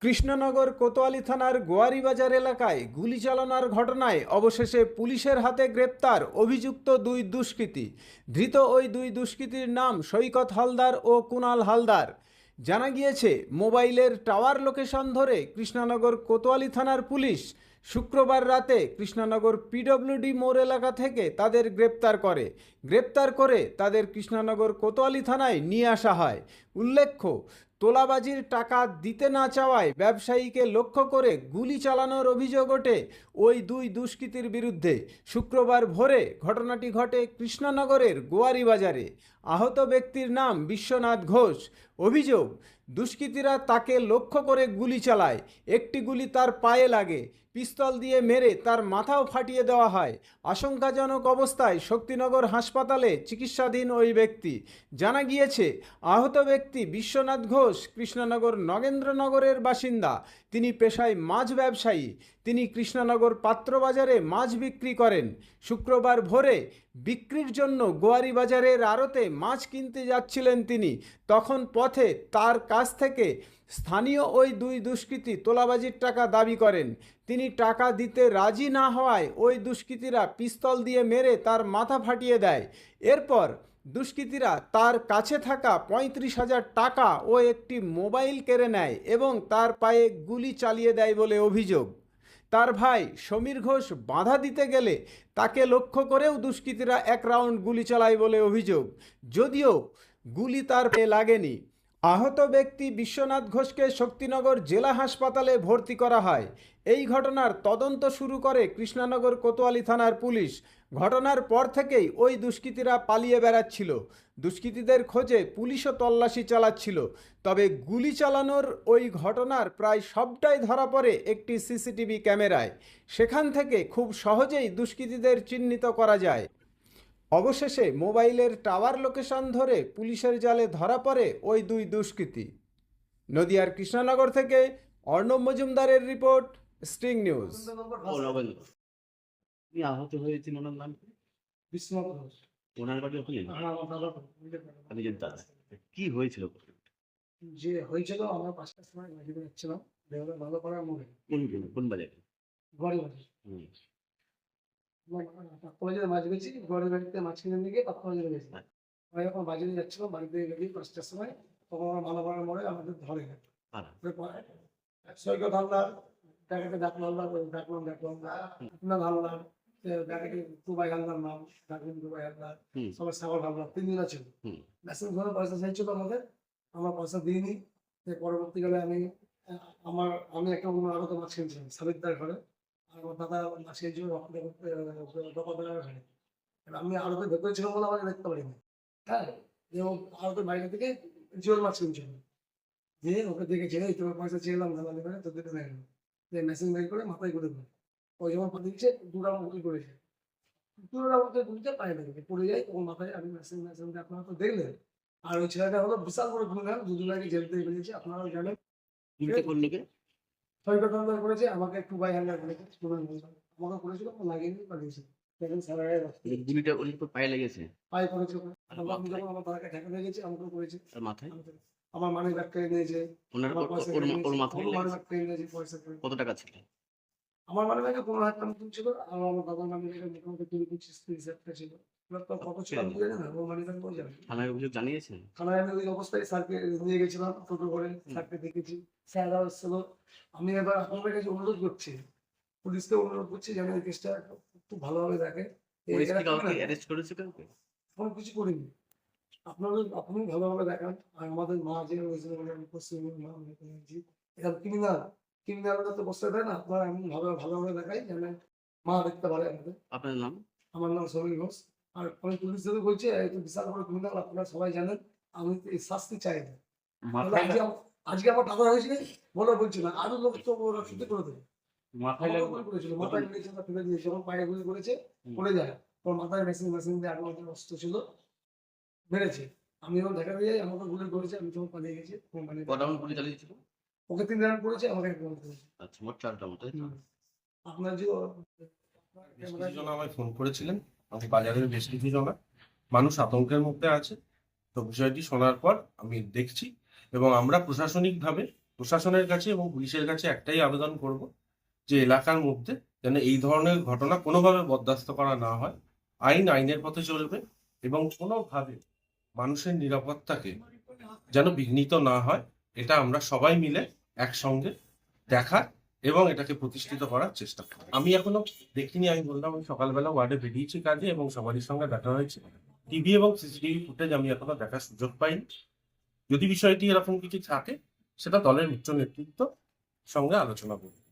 কৃষ্ণনগর কোতোয়ালি থানার গোয়ারিবাজার এলাকায় গুলি চালানোর ঘটনায় অবশেষে পুলিশের হাতে গ্রেপ্তার অভিযুক্ত দুই দুষ্কৃতী। ধৃত ওই দুই দুষ্কৃতীর নাম সৈকত হালদার ও কুনাল হালদার। জানা গিয়েছে, মোবাইলের টাওয়ার লোকেশন ধরে কৃষ্ণনগর কোতোয়ালি থানার পুলিশ শুক্রবার রাতে কৃষ্ণনগর পিডব্লিউডি মোড় এলাকা থেকে তাদের গ্রেপ্তার করে তাদের কৃষ্ণনগর কোতোয়ালি থানায় নিয়ে আসা হয়। উল্লেখ্য, তোলাবাজির টাকা দিতে না চাওয়ায় ব্যবসায়ীকে লক্ষ্য করে গুলি চালানোর অভিযোগ ওঠে ওই দুই দুষ্কৃতীর বিরুদ্ধে। শুক্রবার ভোরে ঘটনাটি ঘটে কৃষ্ণনগরের গোয়ারিবাজারে। আহত ব্যক্তির নাম বিশ্বনাথ ঘোষ। অভিযোগ, দুষ্কৃতীরা তাকে লক্ষ্য করে গুলি চালায়। একটি গুলি তার পায়ে লাগে। পিস্তল দিয়ে মেরে তার মাথাও ফাটিয়ে দেওয়া হয়। আশঙ্কাজনক অবস্থায় শক্তিনগর হাসপাতালে চিকিৎসাধীন ওই ব্যক্তি। জানা গিয়েছে, আহত ব্যক্তি বিশ্বনাথ ঘোষ কৃষ্ণনগর নগেন্দ্রনগরের বাসিন্দা। তিনি পেশায় মাছ ব্যবসায়ী। তিনি কৃষ্ণনগর পাত্রবাজারে মাছ বিক্রি করেন। শুক্রবার ভোরে বিক্রির জন্য গোয়ারিবাজারের আড়তে মাছ কিনতে যাচ্ছিলেন তিনি। তখন পথে তার কাছ থেকে স্থানীয় ওই দুই দুষ্কৃতী তোলাবাজির টাকা দাবি করেন। তিনি টাকা দিতে রাজি না হওয়ায় ওই দুষ্কৃতীরা পিস্তল দিয়ে মেরে তার মাথা ফাটিয়ে দেয়। এরপর দুষ্কৃতীরা তার কাছে থাকা 35,000 টাকা ও একটি মোবাইল কেড়ে নেয় এবং তার পায়ে গুলি চালিয়ে দেয় বলে অভিযোগ। তার ভাই সমীর ঘোষ বাধা দিতে গেলে তাকে লক্ষ্য করেও দুষ্কৃতীরা এক রাউন্ড গুলি চালায় বলে অভিযোগ, যদিও গুলি তার পায়ে লাগেনি। আহত ব্যক্তি বিশ্বনাথ ঘোষকে শক্তিনগর জেলা হাসপাতালে ভর্তি করা হয়। এই ঘটনার তদন্ত শুরু করে কৃষ্ণনগর কোতোয়ালি থানার পুলিশ। ঘটনার পর থেকেই ওই দুষ্কৃতীরা পালিয়ে বেড়াচ্ছিল। দুষ্কৃতীদের খোঁজে পুলিশও তল্লাশি চালাচ্ছিল। তবে গুলি চালানোর ওই ঘটনার প্রায় সবটাই ধরা পড়ে একটি সিসিটিভি ক্যামেরায়। সেখান থেকে খুব সহজেই দুষ্কৃতীদের চিহ্নিত করা যায়। অবশেষে মোবাইলের টাওয়ার লোকেশন ধরে পুলিশের জালে ধরা পড়ে ওই দুই দুষ্কৃতী। নদিয়ার কৃষ্ণনগর থেকে অর্ণব মজুমদারের রিপোর্ট, স্টিং নিউজ। আপনি আহত হয়েছেন, ওনার নাম কি? বিশ্বনাথ ঘোষ। ওনার বাড়ি ওখানে? আমার দাদা আপনি যে দাদা, কি হয়েছিল? যে হয়েছিল, আমরা 5টার সময় বাড়িতে যাচ্ছিলাম বেহুলা ভালো করার মোড়ে। কোন বাজারে? গড়ি বাড়ি কলেজের মাছ বেছি, গড়ি বাড়িতে মাছ কিনে নিয়ে গিয়ে কলেজে গেছি। আমরা যখন বাজারে যাচ্ছিলাম, বাড়িতে গেছি 5টার সময়, তখন আমরা ভালো করার মোড়ে আমাদের ধরে গেল। সৈকত হালদার, ডাকাকে ডাকলাম আপনার হালদার, ডাকাকে দুবাই হালদার নাম, ডাকলেন দুবাই হালদার, সবাই সাগর হালদার, 3 দিন ছিল। মেসেজ ধরে পয়সা চাইছিল আমাদের, আমরা পয়সা দিইনি। পরবর্তীকালে আমি একটা অন্য আরো মাছ কিনছিলাম সাবিকদার ঘরে, আর আমার দাদা মাছ কিনছিল দোকানদারের ঘরে। আমি আরোতে ভেতরে ছিলাম বলে আমাকে দেখতে পারিনি। হ্যাঁ, এবং আরোতের বাইরে থেকে জিওর মাছ কিনছিল, দিয়ে ওকে দেখেছে, এই তোমার পয়সা চেয়েলাম দালালি করে, তো দিতে দেয় না। মেশিন বের করে মাথায় করে দেবে। ওই যখন দিচ্ছে 2 রাউন্ড গুলি করেছে, 2 রাউন্ড গুলিতে পায়ে লেগেছে, পড়ে যায় তখন মাথায়। আমি মেশিন আপনারা তো দেখলেন। আর ওই ছেলেটা হলো বিশাল বড় গুণগান, 2 দিন আগে জেল থেকে বেরিয়েছে, আপনারাও জানেন। সৈকত হালদার করেছে, আমাকে একটু বাই হালদার করেছে, আমাকে করেছিল, লাগেনি, পালিয়েছে। দেখেন স্যালারি গুলিটা ওর পায়ে লেগেছে, পায়ে পড়েছে। আমি যখন আমার দাদাকে ঠেকা লেগেছে, আমাকেও করেছে। আর মাথায়? আমার মানি ব্যাগ কেড়ে নিয়েছে। ওর মাথায় পয়সা কত টাকা ছিল? আমার মানি ব্যাগে 15,000 টাকা মতন ছিল, আর আমার দাদার মানি ব্যাগে মোটামুটি 20-25 ছিল। কত ছিল আমি জানি না, ওর মানি ব্যাগ বলে যাবে। থানায় অভিযোগ জানিয়েছেন? থানায় আমি ওই অবস্থায় স্যারকে নিয়ে গেছিলাম, টোটো করে স্যারকে দেখেছি, স্যাররা এসেছিল। আমি এবার আপনাদের কাছে অনুরোধ করছি, পুলিশকে অনুরোধ করছি যেন এই কেসটা খুব ভালোভাবে দেখে। কোনো কিছু করিনি, আপনি ভালোভাবে দেখান। আর আমাদের মা যে ক্রিমিনালরা তো বসতে দেয় না, আপনারা এমন ভালোভাবে দেখাই যেন মা দেখতে পারে আমাদের। আপনার নাম? আমার নাম সমীর ঘোষ। আর আমি পুলিশ থেকে বলছি, বিশাল বড় ক্রিমিনাল, আপনারা সবাই জানেন। আমি এই শাস্তি চাই না। আজকে আমার টাকা হয়েছিল বলে বলছি না, আরো লোক তো ওরা ছুটি করে দেবে। মাথায় করেছিল, মাথায় ফেলে দিয়েছে, যখন পায়ে গুলি করেছে পড়ে যায়, ওর মাথায় মেশিন দিয়ে আগে অস্ত্র ছিল, মেরেছে। আমি যখন দেখা যাই আমাকে গুলি করেছে, আমি তখন পালিয়ে গেছি। ওকে 3 রাউন্ড করেছে, আমাকে 1 রাউন্ড করেছে। আচ্ছা, মোট 4 রাউন্ড। আপনার যে আমায় ফোন করেছিলেন, আমি বাজারের বেশ কিছু জনা মানুষ আতঙ্কের মধ্যে আছে। তো বিষয়টি শোনার পর আমি দেখছি এবং আমরা প্রশাসনিকভাবে প্রশাসনের কাছে এবং পুলিশের কাছে একটাই আবেদন করব যে এলাকার মধ্যে যেন এই ধরনের ঘটনা কোনোভাবে বরদাস্ত করা না হয়। আইন আইনের পথে চলবে এবং কোনোভাবে মানুষের নিরাপত্তাকে যেন বিঘ্নিত না হয়, এটা আমরা সবাই মিলে একসঙ্গে দেখার এবং এটাকে প্রতিষ্ঠিত করার চেষ্টা করি। আমি এখনো দেখিনি, আমি বললাম আমি সকালবেলা ওয়ার্ডে বেরিয়েছি কাজে এবং সবারই সঙ্গে দেখা হয়েছে। টিভি এবং সিসিটিভি ফুটেজ আমি এখনো দেখার সুযোগ পাইনি। যদি বিষয়টি এরকম কিছু থাকে সেটা দলের উচ্চ নেতৃত্ব সঙ্গে আলোচনা করব।